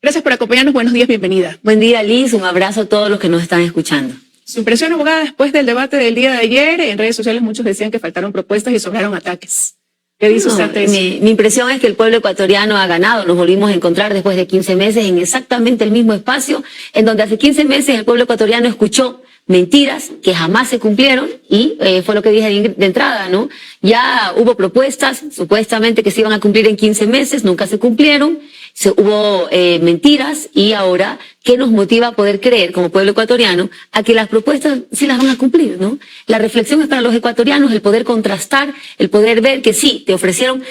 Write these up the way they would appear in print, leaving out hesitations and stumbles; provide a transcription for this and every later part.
Gracias por acompañarnos. Buenos días, bienvenida. Buen día, Liz. Un abrazo a todos los que nos están escuchando. Su impresión, abogada, después del debate del día de ayer, en redes sociales muchos decían que faltaron propuestas y sobraron ataques. ¿Qué dice usted ante eso? Mi impresión es que el pueblo ecuatoriano ha ganado. Nos volvimos a encontrar después de 15 meses en exactamente el mismo espacio, en donde hace 15 meses el pueblo ecuatoriano escuchó mentiras que jamás se cumplieron y fue lo que dije de entrada, ¿no? Ya hubo propuestas supuestamente que se iban a cumplir en 15 meses, nunca se cumplieron, hubo mentiras y ahora, ¿qué nos motiva a poder creer como pueblo ecuatoriano a que las propuestas sí las van a cumplir, ¿no? La reflexión es para los ecuatorianos, el poder contrastar, el poder ver que sí, te ofrecieron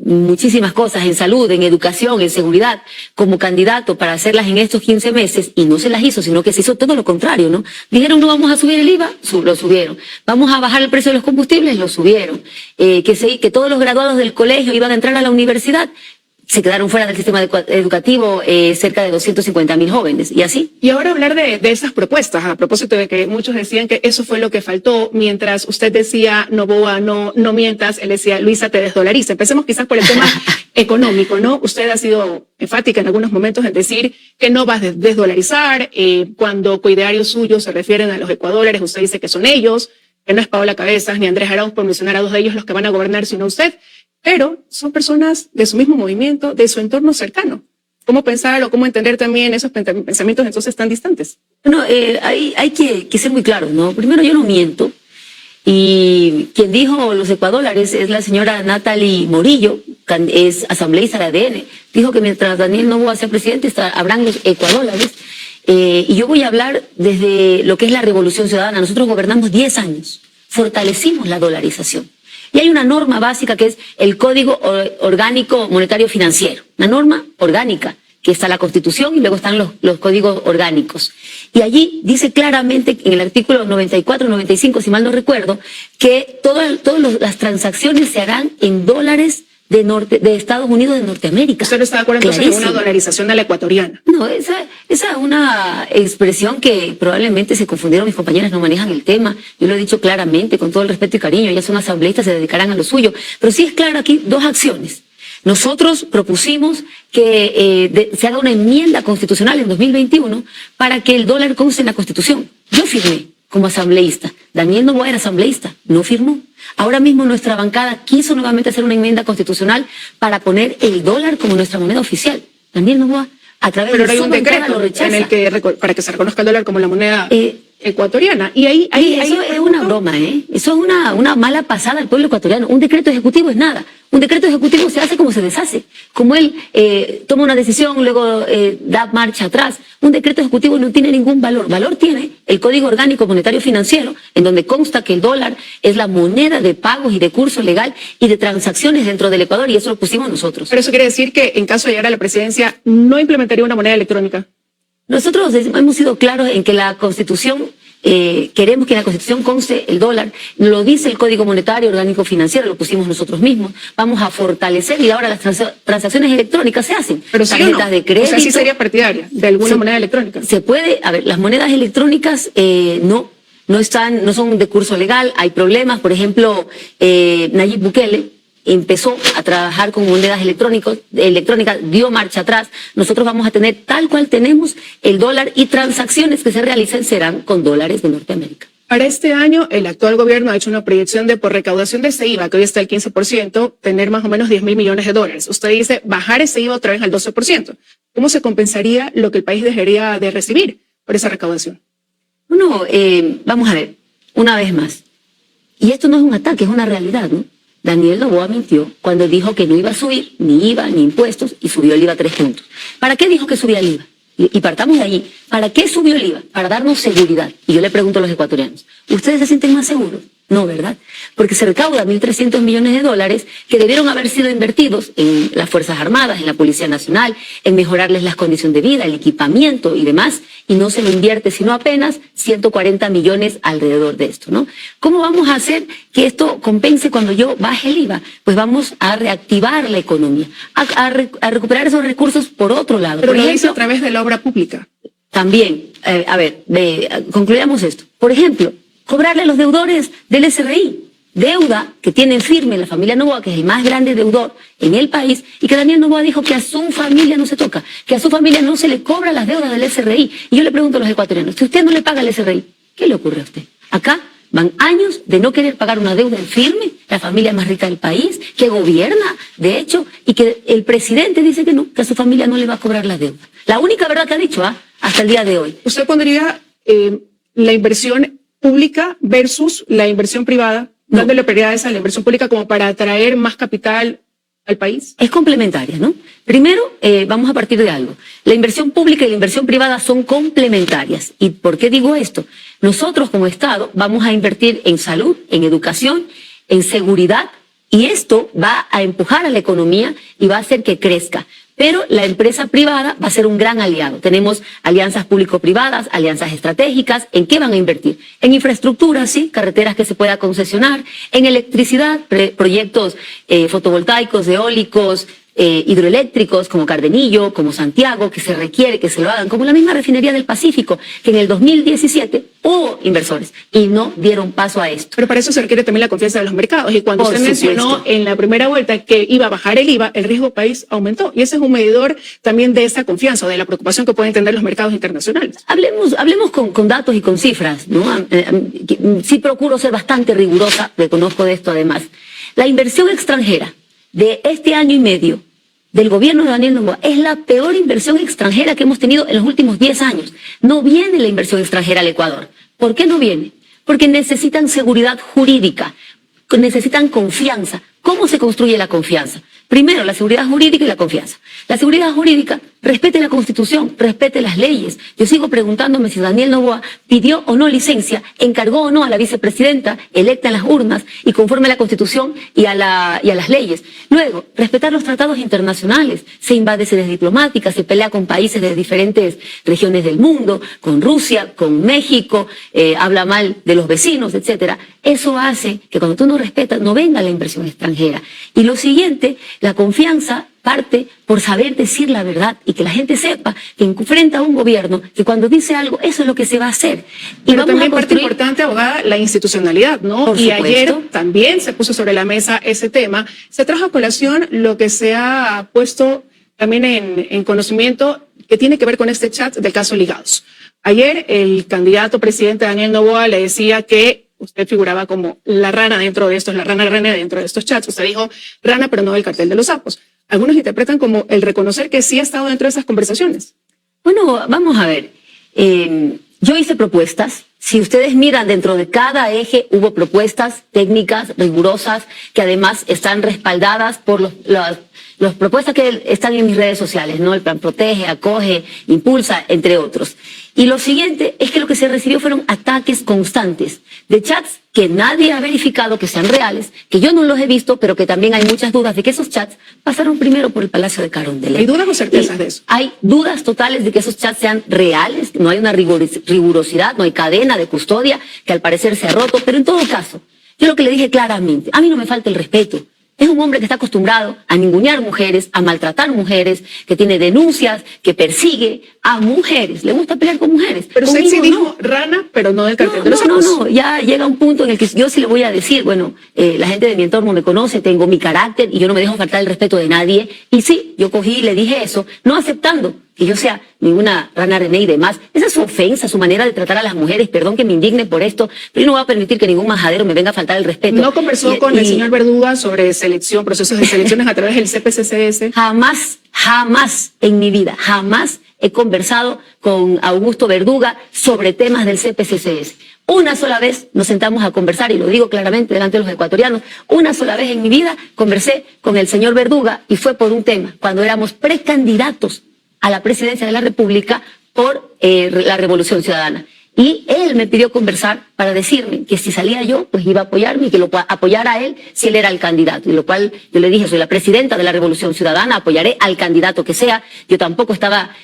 muchísimas cosas en salud, en educación, en seguridad, como candidato para hacerlas en estos 15 meses y no se las hizo, sino que se hizo todo lo contrario, ¿no? Dijeron no vamos a subir el IVA, lo subieron. Vamos a bajar el precio de los combustibles, lo subieron. Que todos los graduados del colegio iban a entrar a la universidad, se quedaron fuera del sistema educativo cerca de 250.000 jóvenes, y así. Y ahora hablar de esas propuestas, a propósito de que muchos decían que eso fue lo que faltó, mientras usted decía, Noboa, no mientas, él decía, Luisa, te desdolariza. Empecemos quizás por el tema económico, ¿no? Usted ha sido enfática en algunos momentos en decir que no va a desdolarizar, cuando coidearios suyos se refieren a los ecuadólares, usted dice que son ellos, que no es Paola Cabezas ni Andrés Arauz, por mencionar a dos de ellos los que van a gobernar, sino usted. Pero son personas de su mismo movimiento, de su entorno cercano. ¿Cómo pensar o cómo entender también esos pensamientos entonces tan distantes? Bueno, hay que ser muy claros, ¿no? Primero, yo no miento. Y quien dijo los ecuadólares es la señora Natalie Morillo, es asambleísta de ADN. Dijo que mientras Daniel Noboa sea presidente habrán los ecuadólares. Y yo voy a hablar desde lo que es la Revolución Ciudadana. Nosotros gobernamos 10 años, fortalecimos la dolarización. Y hay una norma básica que es el Código Orgánico Monetario Financiero, una norma orgánica, que está la Constitución y luego están los códigos orgánicos. Y allí dice claramente en el artículo 94, 95, si mal no recuerdo, que todas las transacciones se harán en dólares de Estados Unidos de Norteamérica. ¿Usted no está de acuerdo entonces con una dolarización de la ecuatoriana? No, esa es una expresión que probablemente se confundieron mis compañeras, no manejan el tema. Yo lo he dicho claramente, con todo el respeto y cariño, ellas son asambleístas, se dedicarán a lo suyo. Pero sí es claro aquí dos acciones. Nosotros propusimos que se haga una enmienda constitucional en 2021 para que el dólar conste en la Constitución. Yo firmé como asambleísta. Daniel Noboa era asambleísta, no firmó. Ahora mismo nuestra bancada quiso nuevamente hacer una enmienda constitucional para poner el dólar como nuestra moneda oficial. Daniel Noboa, a través de hay un decreto en el que para que se reconozca el dólar como la moneda ecuatoriana. Y ahí eso es una broma, ¿eh? Eso es una mala pasada al pueblo ecuatoriano. Un decreto ejecutivo es nada. Un decreto ejecutivo se hace como se deshace. Como él toma una decisión, luego da marcha atrás. Un decreto ejecutivo no tiene ningún valor. Valor tiene el Código Orgánico Monetario Financiero, en donde consta que el dólar es la moneda de pagos y de curso legal y de transacciones dentro del Ecuador, y eso lo pusimos nosotros. Pero eso quiere decir que en caso de llegar a la presidencia no implementaría una moneda electrónica. Nosotros hemos sido claros en que la Constitución, queremos que en la Constitución conste el dólar, lo dice el Código Monetario Orgánico Financiero, lo pusimos nosotros mismos, vamos a fortalecer y ahora las transacciones electrónicas se hacen. Pero sí tarjetas de crédito. O sea, sí sería partidaria de alguna moneda electrónica. Se puede, a ver, las monedas electrónicas no son de curso legal, hay problemas, por ejemplo, Nayib Bukele empezó a trabajar con monedas electrónicas, dio marcha atrás. Nosotros vamos a tener tal cual tenemos el dólar, y transacciones que se realicen serán con dólares de Norteamérica. Para este año, el actual gobierno ha hecho una proyección de, por recaudación de ese IVA, que hoy está al 15%, tener más o menos 10.000 millones de dólares. Usted dice bajar ese IVA otra vez al 12%. ¿Cómo se compensaría lo que el país dejaría de recibir por esa recaudación? Bueno, vamos a ver, una vez más. Y esto no es un ataque, es una realidad, ¿no? Daniel Noboa mintió cuando dijo que no iba a subir ni IVA ni impuestos y subió el IVA 3 puntos. ¿Para qué dijo que subía el IVA? Y partamos de allí. ¿Para qué subió el IVA? Para darnos seguridad. Y yo le pregunto a los ecuatorianos, ¿ustedes se sienten más seguros? No, ¿verdad? Porque se recauda 1.300 millones de dólares que debieron haber sido invertidos en las Fuerzas Armadas, en la Policía Nacional, en mejorarles las condiciones de vida, el equipamiento y demás, y no se lo invierte sino apenas 140 millones alrededor de esto, ¿no? ¿Cómo vamos a hacer que esto compense cuando yo baje el IVA? Pues vamos a reactivar la economía, a recuperar esos recursos por otro lado. Pero por lo ejemplo, dice a través de la obra pública. También, concluyamos esto. Por ejemplo, cobrarle a los deudores del SRI. deuda que tienen firme la familia Noboa, que es el más grande deudor en el país, y que Daniel Noboa dijo que a su familia no se toca, que a su familia no se le cobra las deudas del SRI. Y yo le pregunto a los ecuatorianos, si usted no le paga el SRI, ¿qué le ocurre a usted? Acá van años de no querer pagar una deuda en firme, la familia más rica del país, que gobierna, de hecho, y que el presidente dice que no, que a su familia no le va a cobrar la deuda. La única verdad que ha dicho, hasta el día de hoy. ¿Usted pondría la inversión pública versus la inversión privada, dándole prioridades a la inversión pública como para atraer más capital al país? Es complementaria, ¿no? Primero, vamos a partir de algo. La inversión pública y la inversión privada son complementarias. ¿Y por qué digo esto? Nosotros como Estado vamos a invertir en salud, en educación, en seguridad, y esto va a empujar a la economía y va a hacer que crezca. Pero la empresa privada va a ser un gran aliado. Tenemos alianzas público-privadas, alianzas estratégicas. ¿En qué van a invertir? En infraestructura, sí, carreteras que se pueda concesionar, en electricidad, proyectos fotovoltaicos, eólicos, hidroeléctricos como Cardenillo, como Santiago, que se requiere que se lo hagan, como la misma refinería del Pacífico, que en el 2017 hubo inversores y no dieron paso a esto. Pero para eso se requiere también la confianza de los mercados. Y cuando usted mencionó en la primera vuelta que iba a bajar el IVA, el riesgo país aumentó. Y ese es un medidor también de esa confianza, o de la preocupación que pueden tener los mercados internacionales. Hablemos con datos y con cifras, ¿no? Sí procuro ser bastante rigurosa, reconozco de esto además. La inversión extranjera de este año y medio del gobierno de Daniel Noboa es la peor inversión extranjera que hemos tenido en los últimos 10 años. No viene la inversión extranjera al Ecuador. ¿Por qué no viene? Porque necesitan seguridad jurídica, necesitan confianza. ¿Cómo se construye la confianza? Primero, la seguridad jurídica y la confianza. La seguridad jurídica, respete la Constitución, respete las leyes. Yo sigo preguntándome si Daniel Noboa pidió o no licencia, encargó o no a la vicepresidenta electa en las urnas y conforme a la Constitución y a las leyes. Luego, respetar los tratados internacionales. Se invade sedes diplomáticas, se pelea con países de diferentes regiones del mundo, con Rusia, con México, habla mal de los vecinos, etcétera. Eso hace que cuando tú no respetas, no venga la inversión extranjera. Y lo siguiente, la confianza parte por saber decir la verdad y que la gente sepa que enfrenta a un gobierno que cuando dice algo, eso es lo que se va a hacer. Y pero también parte importante, abogada, la institucionalidad, ¿no? Por y supuesto. Ayer también se puso sobre la mesa ese tema. Se trajo a colación lo que se ha puesto también en conocimiento que tiene que ver con este chat del caso Ligados. Ayer el candidato presidente Daniel Noboa le decía que usted figuraba como la rana dentro de estos, la rana dentro de estos chats. Usted dijo rana, pero no del cartel de los sapos. Algunos interpretan como el reconocer que sí ha estado dentro de esas conversaciones. Bueno, vamos a ver. Yo hice propuestas. Si ustedes miran, dentro de cada eje hubo propuestas técnicas rigurosas que además están respaldadas por las propuestas que están en mis redes sociales, ¿no? El plan Protege, Acoge, Impulsa, entre otros. Y lo siguiente es que lo que se recibió fueron ataques constantes de chats que nadie ha verificado que sean reales, que yo no los he visto, pero que también hay muchas dudas de que esos chats pasaron primero por el Palacio de Carondelet. ¿Hay dudas o certezas de eso? Hay dudas totales de que esos chats sean reales, no hay una rigurosidad, no hay cadena de custodia, que al parecer se ha roto, pero en todo caso, yo lo que le dije claramente, a mí no me falta el respeto. Es un hombre que está acostumbrado a ningunear mujeres, a maltratar mujeres, que tiene denuncias, que persigue a mujeres. Le gusta pelear con mujeres. Pero usted sí dijo rana, pero no del cartel de los sapos. No, ya llega un punto en el que yo sí le voy a decir, bueno, la gente de mi entorno me conoce, tengo mi carácter y yo no me dejo faltar el respeto de nadie. Y sí, yo cogí y le dije eso, no aceptando que yo sea ninguna rana René y demás. Esa es su ofensa, su manera de tratar a las mujeres. Perdón que me indigne por esto, pero yo no voy a permitir que ningún majadero me venga a faltar el respeto. ¿No conversó con el señor Verduga sobre selección, procesos de selecciones a través del CPCCS? Jamás en mi vida, jamás he conversado con Augusto Verduga sobre temas del CPCCS. Una sola vez nos sentamos a conversar, y lo digo claramente delante de los ecuatorianos, una sola vez en mi vida conversé con el señor Verduga y fue por un tema, cuando éramos precandidatos a la presidencia de la República por la Revolución Ciudadana. Y él me pidió conversar para decirme que si salía yo, pues iba a apoyarme y que lo apoyara a él si él era el candidato. Y lo cual yo le dije, soy la presidenta de la Revolución Ciudadana, apoyaré al candidato que sea. Yo tampoco estaba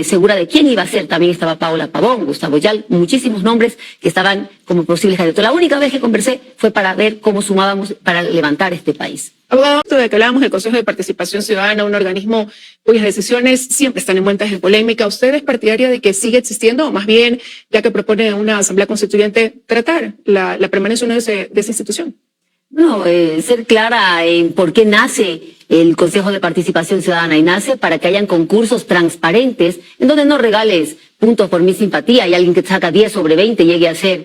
segura de quién iba a ser. También estaba Paola Pavón, Gustavo Yal, muchísimos nombres que estaban como posibles candidatos. La única vez que conversé fue para ver cómo sumábamos para levantar este país. Abogado, de que hablábamos del Consejo de Participación Ciudadana, un organismo cuyas decisiones siempre están envueltas en polémica, ¿usted es partidaria de que sigue existiendo o más bien, ya que propone una asamblea constituyente, tratar la permanencia de esa institución? No, ser clara en por qué nace el Consejo de Participación Ciudadana, y nace para que hayan concursos transparentes en donde no regales puntos por mi simpatía y alguien que saca 10 sobre 20 llegue a ser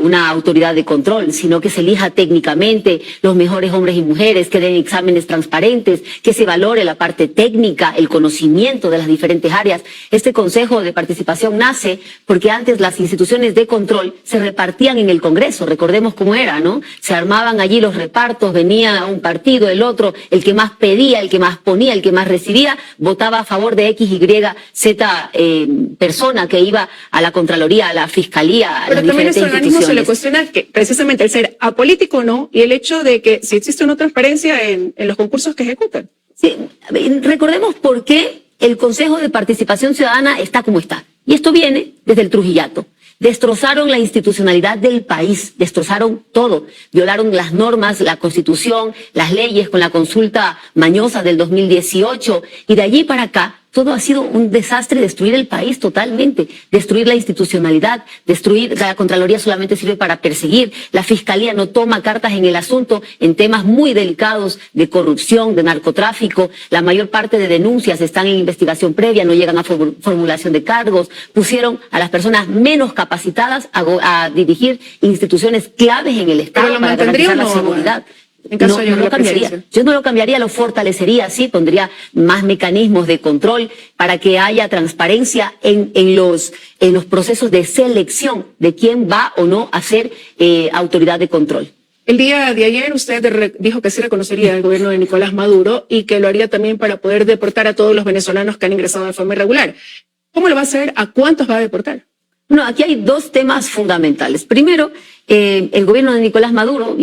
una autoridad de control, sino que se elija técnicamente los mejores hombres y mujeres, que den exámenes transparentes, que se valore la parte técnica, el conocimiento de las diferentes áreas. Este Consejo de Participación nace porque antes las instituciones de control se repartían en el Congreso, recordemos cómo era, ¿no? Se armaban allí los repartos, venía un partido, el otro, el que más pedía, el que más ponía, el que más recibía, votaba a favor de X, Y, Z persona que iba a la Contraloría, a la Fiscalía, a Pero las también diferentes ese organismo se le instituciones. cuestiona que precisamente el ser apolítico o no, y el hecho de que si existe una transparencia en los concursos que ejecutan. Sí, recordemos por qué el Consejo de Participación Ciudadana está como está. Y esto viene desde el Trujillato. Destrozaron la institucionalidad del país, destrozaron todo, violaron las normas, la Constitución, las leyes con la consulta mañosa del 2018, y de allí para acá todo ha sido un desastre, destruir el país totalmente, destruir la institucionalidad, destruir, la Contraloría solamente sirve para perseguir, la Fiscalía no toma cartas en el asunto en temas muy delicados de corrupción, de narcotráfico, la mayor parte de denuncias están en investigación previa, no llegan a formulación de cargos, pusieron a las personas menos capacitadas a dirigir instituciones claves en el Estado para garantizar la seguridad. En caso de no lo cambiaría. Yo no lo cambiaría, lo fortalecería, sí, pondría más mecanismos de control para que haya transparencia en los procesos de selección de quién va o no a ser autoridad de control. El día de ayer usted dijo que sí reconocería el gobierno de Nicolás Maduro y que lo haría también para poder deportar a todos los venezolanos que han ingresado de forma irregular. ¿Cómo lo va a hacer? ¿A cuántos va a deportar? No, aquí hay dos temas fundamentales. Primero, el gobierno de Nicolás Maduro,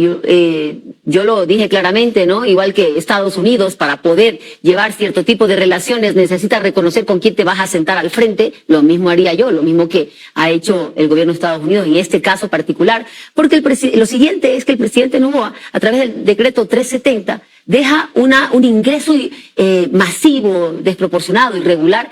yo lo dije claramente, ¿no? Igual que Estados Unidos, para poder llevar cierto tipo de relaciones, necesita reconocer con quién te vas a sentar al frente. Lo mismo haría yo, lo mismo que ha hecho el gobierno de Estados Unidos en este caso particular. Porque lo siguiente es que el presidente Noboa, a través del decreto 370, deja un ingreso masivo, desproporcionado, irregular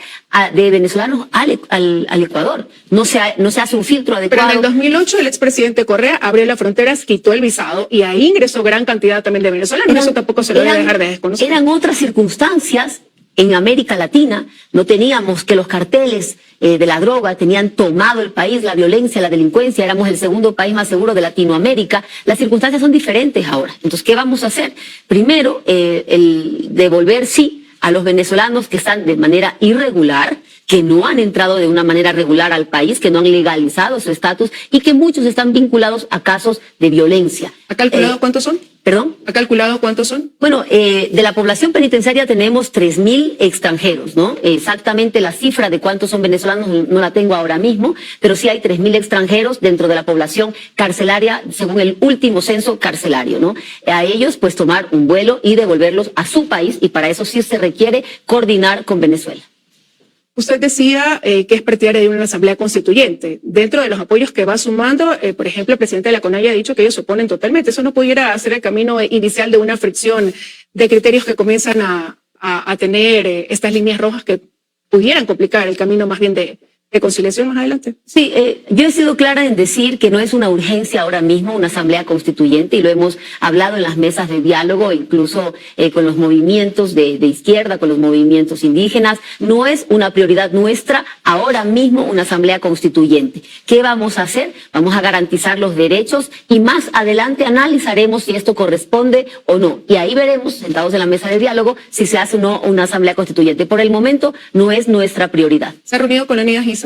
de venezolanos al Ecuador. No se hace un filtro adecuado. Pero en el 2008 el expresidente Correa abrió las fronteras, quitó el visado y ahí ingresó gran cantidad también de venezolanos. Eso tampoco se lo debe dejar de desconocer. Eran otras circunstancias. En América Latina no teníamos que los carteles de la droga tenían tomado el país, la violencia, la delincuencia, éramos el segundo país más seguro de Latinoamérica. Las circunstancias son diferentes ahora. Entonces, ¿qué vamos a hacer? Primero, el devolver, sí, a los venezolanos que están de manera irregular, que no han entrado de una manera regular al país, que no han legalizado su estatus y que muchos están vinculados a casos de violencia. ¿Ha calculado cuántos son? ¿Perdón? ¿Ha calculado cuántos son? Bueno, de la población penitenciaria tenemos 3.000 extranjeros, ¿no? Exactamente la cifra de cuántos son venezolanos no la tengo ahora mismo, pero sí hay 3.000 extranjeros dentro de la población carcelaria, según el último censo carcelario, ¿no? A ellos, pues, tomar un vuelo y devolverlos a su país, y para eso sí se requiere coordinar con Venezuela. Usted decía que es partidaria de una asamblea constituyente. Dentro de los apoyos que va sumando, por ejemplo, el presidente de la CONAIE ha dicho que ellos se oponen totalmente. ¿Eso no pudiera ser el camino inicial de una fricción de criterios que comienzan a tener estas líneas rojas que pudieran complicar el camino más bien de conciliación más adelante? Sí, yo he sido clara en decir que no es una urgencia ahora mismo una asamblea constituyente, y lo hemos hablado en las mesas de diálogo, incluso con los movimientos de izquierda, con los movimientos indígenas. No es una prioridad nuestra ahora mismo una asamblea constituyente. ¿Qué vamos a hacer? Vamos a garantizar los derechos y más adelante analizaremos si esto corresponde o no. Y ahí veremos, sentados en la mesa de diálogo, si se hace o no una asamblea constituyente. Por el momento no es nuestra prioridad. ¿Se ha reunido con Leonidas Issa?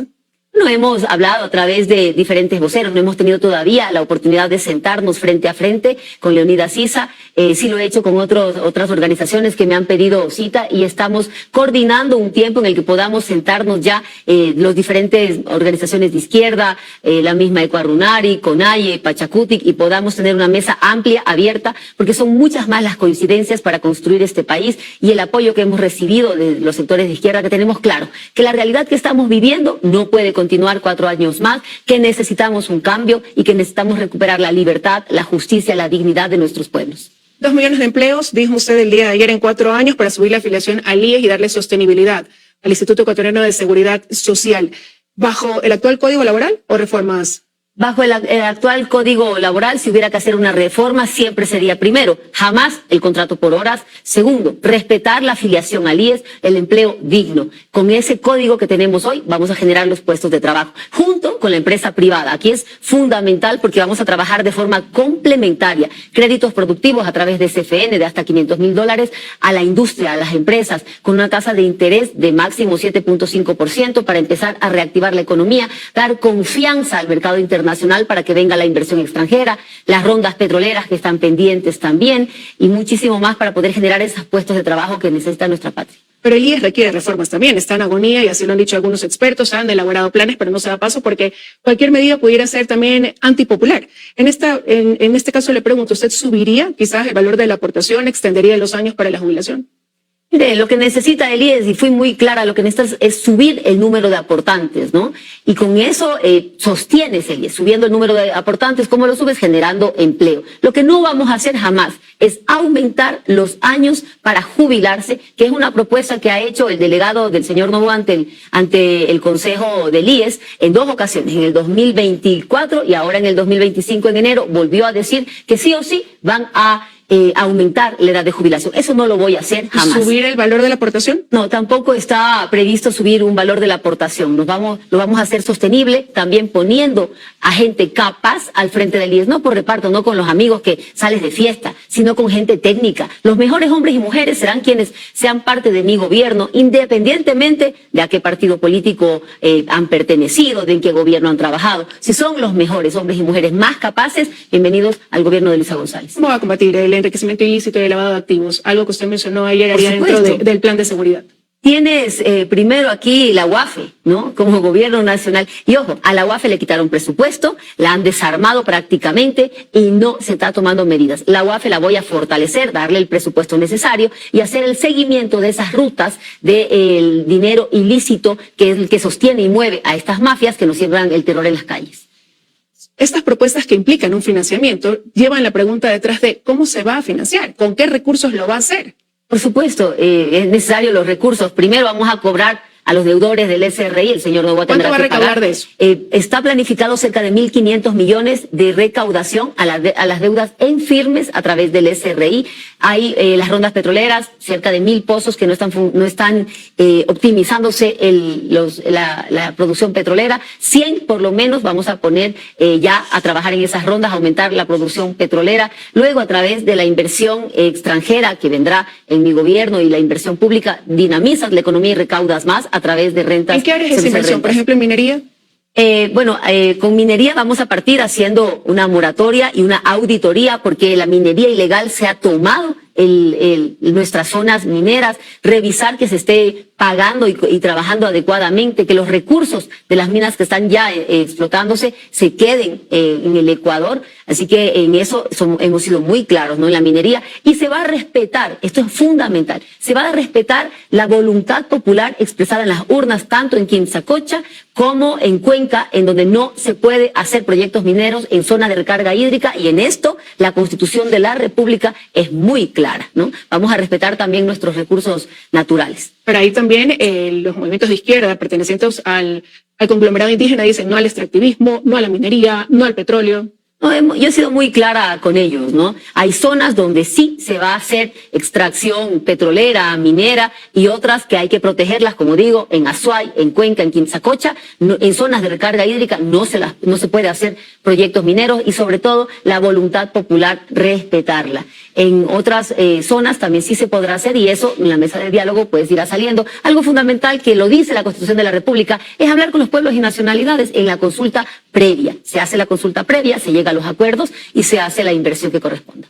No hemos hablado a través de diferentes voceros, no hemos tenido todavía la oportunidad de sentarnos frente a frente con Leonidas Issa. Sí lo he hecho con otras organizaciones que me han pedido cita, y estamos coordinando un tiempo en el que podamos sentarnos ya los diferentes organizaciones de izquierda, la misma Ecuarunari, CONAIE, Pachacutic, y podamos tener una mesa amplia, abierta, porque son muchas más las coincidencias para construir este país, y el apoyo que hemos recibido de los sectores de izquierda, que tenemos claro que la realidad que estamos viviendo no puede continuar 4 años más, que necesitamos un cambio y que necesitamos recuperar la libertad, la justicia, la dignidad de nuestros pueblos. 2 millones de empleos, dijo usted el día de ayer, en 4 años para subir la afiliación al IES y darle sostenibilidad al Instituto Ecuatoriano de Seguridad Social. ¿Bajo el actual Código Laboral o reformas Bajo el actual código laboral, si hubiera que hacer una reforma, siempre sería primero, jamás el contrato por horas. Segundo, respetar la afiliación al IES, el empleo digno. Con ese código que tenemos hoy, vamos a generar los puestos de trabajo, junto con la empresa privada. Aquí es fundamental porque vamos a trabajar de forma complementaria. Créditos productivos a través de CFN de hasta $500,000 a la industria, a las empresas, con una tasa de interés de máximo 7.5% para empezar a reactivar la economía, dar confianza al mercado internacional para que venga la inversión extranjera, las rondas petroleras que están pendientes también y muchísimo más para poder generar esos puestos de trabajo que necesita nuestra patria. Pero el IES requiere reformas también, está en agonía y así lo han dicho algunos expertos, han elaborado planes, pero no se da paso porque cualquier medida pudiera ser también antipopular. En este caso le pregunto, ¿usted subiría quizás el valor de la aportación, extendería los años para la jubilación? Mire, lo que necesita el IES, y fui muy clara, lo que necesita es subir el número de aportantes, ¿no? Y con eso sostienes el IES, subiendo el número de aportantes. ¿Cómo lo subes? Generando empleo. Lo que no vamos a hacer jamás es aumentar los años para jubilarse, que es una propuesta que ha hecho el delegado del señor Noboa ante el Consejo del IES en 2 ocasiones, en el 2024 y ahora en el 2025 en enero, volvió a decir que sí o sí van a aumentar la edad de jubilación. Eso no lo voy a hacer jamás. ¿Subir el valor de la aportación? No, tampoco está previsto subir un valor de la aportación. Lo vamos a hacer sostenible, también poniendo a gente capaz al frente del IES, no por reparto, no con los amigos que sales de fiesta, sino con gente técnica. Los mejores hombres y mujeres serán quienes sean parte de mi gobierno, independientemente de a qué partido político han pertenecido, de en qué gobierno han trabajado. Si son los mejores hombres y mujeres más capaces, bienvenidos al gobierno de Luisa González. ¿Cómo va a combatir el enriquecimiento ilícito y el lavado de activos? Algo que usted mencionó ayer haría dentro del plan de seguridad. Tienes primero aquí la UAFE, ¿no? Como gobierno nacional. Y ojo, a la UAFE le quitaron presupuesto, la han desarmado prácticamente y no se está tomando medidas. La UAFE la voy a fortalecer, darle el presupuesto necesario y hacer el seguimiento de esas rutas del dinero ilícito que es el que sostiene y mueve a estas mafias que nos siembran el terror en las calles. Estas propuestas que implican un financiamiento llevan la pregunta detrás de cómo se va a financiar, con qué recursos lo va a hacer. Por supuesto, es necesario los recursos. Primero vamos a cobrar a los deudores del SRI, el señor Noboa tendrá que pagar. ¿Cuánto va a recaudar de eso? Está planificado cerca de 1.500 millones de recaudación a las deudas en firmes a través del SRI. Hay las rondas petroleras, cerca de 1.000 pozos que no están optimizándose la producción petrolera. 100 por lo menos vamos a poner ya a trabajar en esas rondas, aumentar la producción petrolera. Luego a través de la inversión extranjera que vendrá en mi gobierno y la inversión pública, dinamizas la economía y recaudas más a través de rentas. ¿En qué áreas es esa inversión? Por ejemplo, en minería. Con minería vamos a partir haciendo una moratoria y una auditoría porque la minería ilegal se ha tomado nuestras zonas mineras, revisar que se esté pagando y trabajando adecuadamente, que los recursos de las minas que están ya explotándose se queden en el Ecuador. Así que en eso hemos sido muy claros, ¿no? En la minería. Y se va a respetar, esto es fundamental, se va a respetar la voluntad popular expresada en las urnas, tanto en Quimsacocha como en Cuenca, en donde no se puede hacer proyectos mineros en zona de recarga hídrica, y en esto la Constitución de la República es muy clara, ¿no? Vamos a respetar también nuestros recursos naturales. Pero ahí también los movimientos de izquierda pertenecientes al conglomerado indígena dicen no al extractivismo, no a la minería, no al petróleo. No, yo he sido muy clara con ellos, ¿no? Hay zonas donde sí se va a hacer extracción petrolera, minera, y otras que hay que protegerlas, como digo, en Azuay, en Cuenca, en Quimsacocha, en zonas de recarga hídrica no se puede hacer proyectos mineros, y sobre todo la voluntad popular, respetarla. En otras zonas también sí se podrá hacer, y eso en la mesa de diálogo pues irá saliendo. Algo fundamental que lo dice la Constitución de la República es hablar con los pueblos y nacionalidades en la consulta previa. Se hace la consulta previa, se llega a los acuerdos y se hace la inversión que corresponda.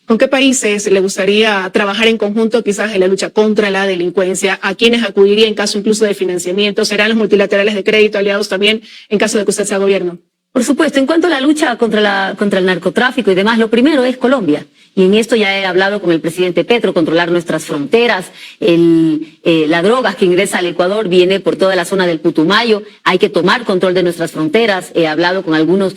¿Con qué países le gustaría trabajar en conjunto quizás en la lucha contra la delincuencia? ¿A quiénes acudiría en caso incluso de financiamiento? ¿Serán los multilaterales de crédito aliados también en caso de que usted sea gobierno? Por supuesto, en cuanto a la lucha contra el narcotráfico y demás, lo primero es Colombia. Y en esto ya he hablado con el presidente Petro, controlar nuestras fronteras. La droga que ingresa al Ecuador viene por toda la zona del Putumayo. Hay que tomar control de nuestras fronteras. He hablado con algunos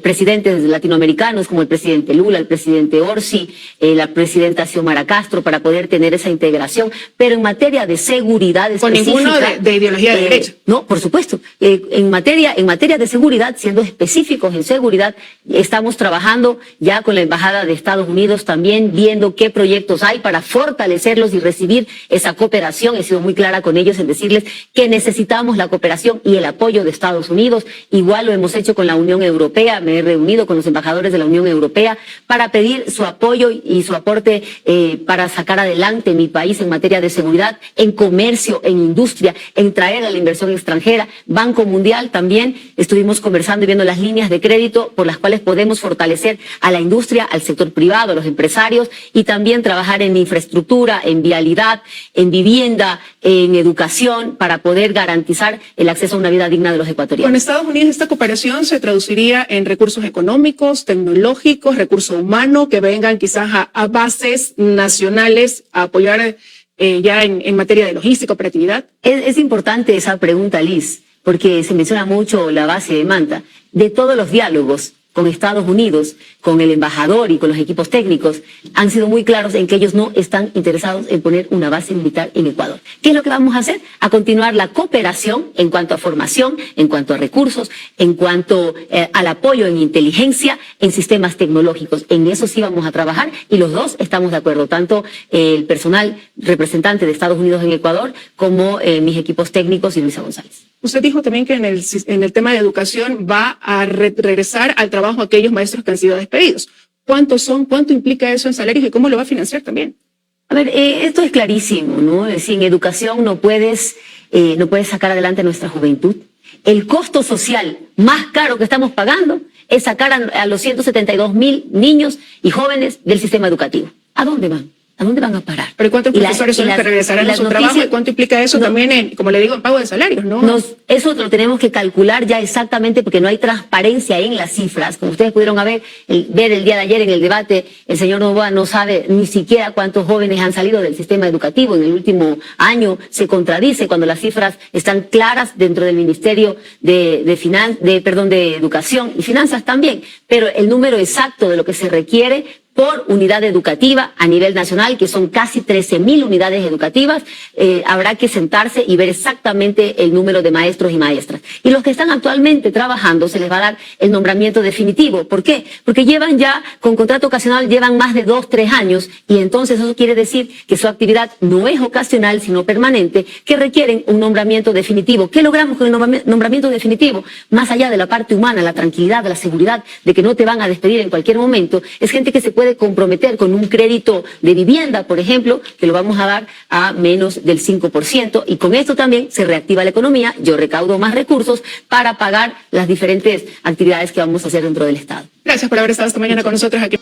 presidentes latinoamericanos como el presidente Lula, el presidente Orsi, la presidenta Xiomara Castro, para poder tener esa integración, pero en materia de seguridad específica... Con ninguno de ideología de derecha. No, por supuesto. En materia de seguridad, siendo específicos en seguridad, estamos trabajando ya con la Embajada de Estados Unidos también, viendo qué proyectos hay para fortalecerlos y recibir esa cooperación. He sido muy clara con ellos en decirles que necesitamos la cooperación y el apoyo de Estados Unidos. Igual lo hemos hecho con la Unión Europea. Me he reunido con los embajadores de la Unión Europea para pedir su apoyo y su aporte para sacar adelante mi país en materia de seguridad, en comercio, en industria, en traer a la inversión extranjera. Banco Mundial también estuvimos conversando y viendo las líneas de crédito por las cuales podemos fortalecer a la industria, al sector privado, a los empresarios, y también trabajar en infraestructura, en vialidad, en vivienda, en educación, para poder garantizar el acceso a una vida digna de los ecuatorianos. Con Estados Unidos esta cooperación se traduciría en recursos económicos, tecnológicos, recurso humano, que vengan quizás a bases nacionales a apoyar ya en materia de logística, operatividad. Es importante esa pregunta, Liz, porque se menciona mucho la base de Manta. De todos los diálogos con Estados Unidos, con el embajador y con los equipos técnicos, han sido muy claros en que ellos no están interesados en poner una base militar en Ecuador. ¿Qué es lo que vamos a hacer? A continuar la cooperación en cuanto a formación, en cuanto a recursos, en cuanto al apoyo en inteligencia, en sistemas tecnológicos. En eso sí vamos a trabajar y los dos estamos de acuerdo, tanto el personal representante de Estados Unidos en Ecuador como mis equipos técnicos y Luisa González. Usted dijo también que en el tema de educación va a regresar al trabajo aquellos maestros que han sido despedidos. ¿Cuántos son? ¿Cuánto implica eso en salarios y cómo lo va a financiar también? A ver, esto es clarísimo, ¿no? Sin educación no puedes sacar adelante nuestra juventud. El costo social más caro que estamos pagando es sacar a los 172.000 niños y jóvenes del sistema educativo. ¿A dónde van? ¿A dónde van a parar? ¿Pero cuántos profesores son los que regresarán a su trabajo y cuánto implica eso también en, como le digo, en pago de salarios, ¿no? Eso lo tenemos que calcular ya exactamente porque no hay transparencia en las cifras. Como ustedes pudieron ver el día de ayer en el debate, el señor Noboa no sabe ni siquiera cuántos jóvenes han salido del sistema educativo en el último año. Se contradice cuando las cifras están claras dentro del Ministerio de Educación y Finanzas también. Pero el número exacto de lo que se requiere por unidad educativa a nivel nacional, que son casi 13.000 unidades educativas, habrá que sentarse y ver exactamente el número de maestros y maestras. Y los que están actualmente trabajando se les va a dar el nombramiento definitivo. ¿Por qué? Porque llevan ya, con contrato ocasional, llevan más de 2-3 años, y entonces eso quiere decir que su actividad no es ocasional, sino permanente, que requieren un nombramiento definitivo. ¿Qué logramos con el nombramiento definitivo? Más allá de la parte humana, la tranquilidad, la seguridad de que no te van a despedir en cualquier momento, es gente que se puede comprometer con un crédito de vivienda, por ejemplo, que lo vamos a dar a menos del 5%, y con esto también se reactiva la economía. Yo recaudo más recursos para pagar las diferentes actividades que vamos a hacer dentro del Estado. Gracias por haber estado esta mañana con nosotros aquí.